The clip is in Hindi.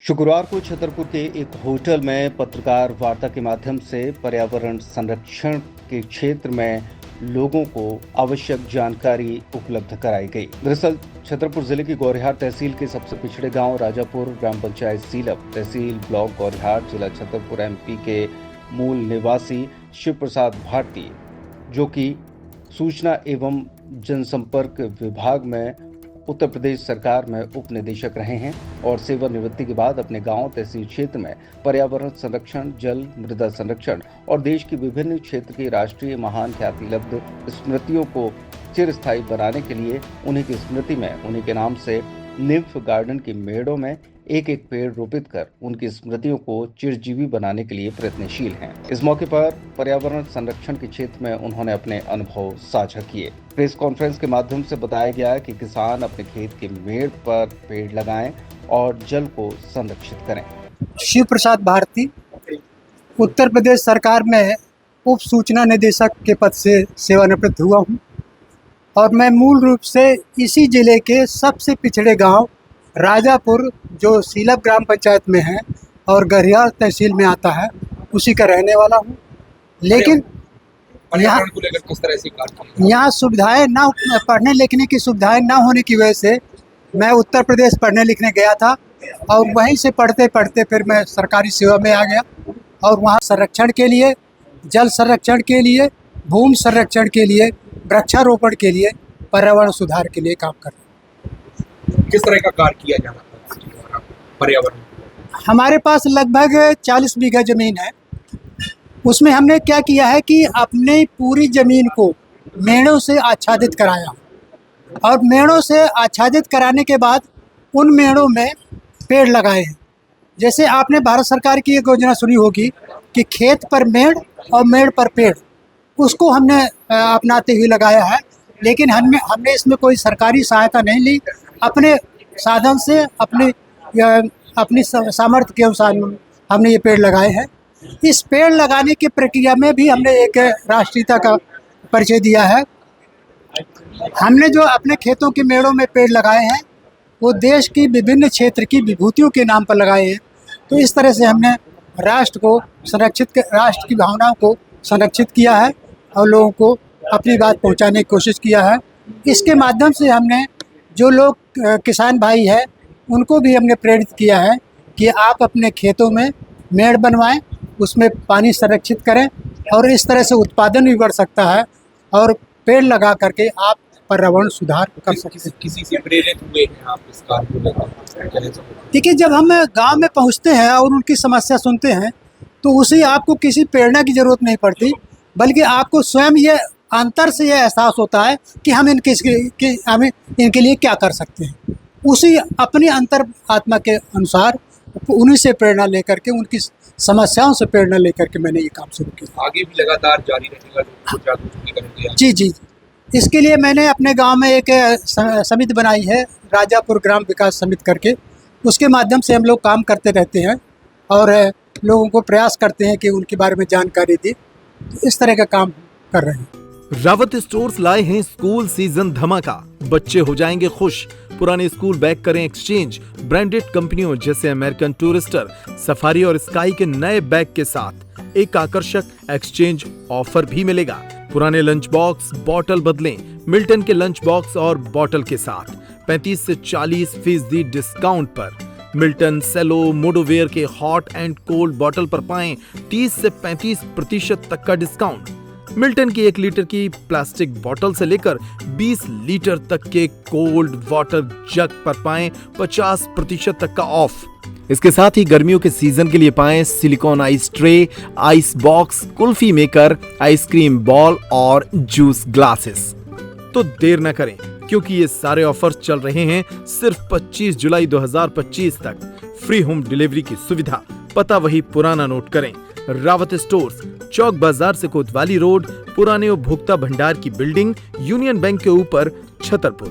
शुक्रवार को छतरपुर के एक होटल में पत्रकार वार्ता के माध्यम से पर्यावरण संरक्षण के क्षेत्र में लोगों को आवश्यक जानकारी उपलब्ध कराई गई। दरअसल छतरपुर जिले की गौरिहाट तहसील के सबसे पिछड़े गांव राजापुर, ग्राम पंचायत सीलप, तहसील ब्लॉक गौरिहाट, जिला छतरपुर एमपी के मूल निवासी शिव प्रसाद भारती, जो कि सूचना एवं जनसंपर्क विभाग में उत्तर प्रदेश सरकार में उप निदेशक रहे हैं और सेवानिवृत्ति के बाद अपने गांव तहसील क्षेत्र में पर्यावरण संरक्षण, जल मृदा संरक्षण और देश की विभिन्न क्षेत्र की राष्ट्रीय महान ख्याति लब्ध स्मृतियों को चिरस्थायी बनाने के लिए उन्हीं की स्मृति में उन्हीं के नाम से निम्फ गार्डन की मेड़ों में एक एक पेड़ रोपित कर उनकी स्मृतियों को चिरजीवी बनाने के लिए प्रयत्नशील हैं। इस मौके पर पर्यावरण संरक्षण के क्षेत्र में उन्होंने अपने अनुभव साझा किए। प्रेस कॉन्फ्रेंस के माध्यम से बताया गया कि किसान अपने खेत के मेड़ पर पेड़ लगाएं और जल को संरक्षित करें। शिव प्रसाद भारती, उत्तर प्रदेश सरकार में उप सूचना निदेशक के पद से सेवानिवृत्त हुआ हूँ और मैं मूल रूप से इसी जिले के सबसे पिछड़े गांव राजापुर, जो सीलप ग्राम पंचायत में है और गौरिहाट तहसील में आता है, उसी का रहने वाला हूँ। लेकिन यहाँ सुविधाएं ना, पढ़ने लिखने की सुविधाएं ना होने की वजह से मैं उत्तर प्रदेश पढ़ने लिखने गया था और वहीं से पढ़ते पढ़ते फिर मैं सरकारी सेवा में आ गया और वहाँ संरक्षण के लिए, जल संरक्षण के लिए, भूमि संरक्षण के लिए, वृक्षारोपण के लिए, पर्यावरण सुधार के लिए काम कर रहे हैं। किस तरह का कार्य किया जा रहा है पर्यावरण? हमारे पास लगभग 40 बीघा जमीन है। उसमें हमने क्या किया है कि अपने पूरी जमीन को मेड़ों से आच्छादित कराया और मेड़ों से आच्छादित कराने के बाद उन मेड़ों में पेड़ लगाए हैं। जैसे आपने भारत सरकार की एक योजना सुनी होगी कि खेत पर मेड़ और मेड़ पर पेड़, उसको हमने अपनाते हुए लगाया है। लेकिन हमने इसमें कोई सरकारी सहायता नहीं ली, अपने साधन से अपनी सामर्थ्य के अनुसार हमने ये पेड़ लगाए हैं। इस पेड़ लगाने की प्रक्रिया में भी हमने एक राष्ट्रीयता का परिचय दिया है। हमने जो अपने खेतों के मेड़ों में पेड़ लगाए हैं वो देश की विभिन्न क्षेत्र की विभूतियों के नाम पर लगाए हैं। तो इस तरह से हमने राष्ट्र की भावनाओं को संरक्षित किया है और लोगों को अपनी बात पहुंचाने की कोशिश किया है। इसके माध्यम से हमने जो लोग किसान भाई हैं उनको भी हमने प्रेरित किया है कि आप अपने खेतों में मेड़ बनवाएं, उसमें पानी संरक्षित करें और इस तरह से उत्पादन भी बढ़ सकता है और पेड़ लगा करके आप पर्यावरण सुधार कर सकते हैं। किसी से प्रेरित हुए हैं आप इस कार्य को लेकर? देखिए, जब हम गांव में पहुंचते हैं और उनकी समस्या सुनते हैं तो उसे आपको किसी प्रेरणा की जरूरत नहीं पड़ती, बल्कि आपको स्वयं ये अंतर से यह एहसास होता है कि हम इनके लिए क्या कर सकते हैं। उसी अपनी अंतर आत्मा के अनुसार उन्हीं से प्रेरणा लेकर के, उनकी समस्याओं से प्रेरणा लेकर के मैंने ये काम शुरू किया। आगे भी लगातार जारी रहेगा? जी। इसके लिए मैंने अपने गांव में एक समिति बनाई है, राजापुर ग्राम विकास समिति करके। उसके माध्यम से हम लोग काम करते रहते हैं और लोगों को प्रयास करते हैं कि उनके बारे में जानकारी दी। इस तरह का काम कर रहे हैं। रावत स्टोर्स लाए हैं स्कूल सीजन धमाका। बच्चे हो जाएंगे खुश। पुराने स्कूल बैग करें एक्सचेंज। ब्रांडेड कंपनियों जैसे अमेरिकन टूरिस्टर, सफारी और स्काई के नए बैग के साथ एक आकर्षक एक्सचेंज ऑफर भी मिलेगा। पुराने लंच बॉक्स, बॉटल बदलें मिल्टन के लंच बॉक्स और बॉटल के साथ 35 से 40% डिस्काउंट पर। मिल्टन, सेलो, मोडोवेयर के हॉट एंड कोल्ड बॉटल पर पाएं 30 से 35% तक का डिस्काउंट। मिल्टन की 1 लीटर की प्लास्टिक बोतल से लेकर 20 लीटर तक के कोल्ड वाटर जग पर पाएं 50% तक का ऑफ। इसके साथ ही गर्मियों के सीजन के लिए पाएं silicon ice tray, ice box, kulfi maker, ice cream ball और जूस ग्लासेस। तो देर न करें, क्योंकि ये सारे ऑफर्स चल रहे हैं सिर्फ 25 जुलाई 2025 तक। फ्री होम डिलीवरी की सुविधा। पता वही पुराना नोट करें। रावत स्टोर्स, चौक बाजार से कोतवाली रोड, पुराने उपभोक्ता भंडार की बिल्डिंग, यूनियन बैंक के ऊपर, छतरपुर।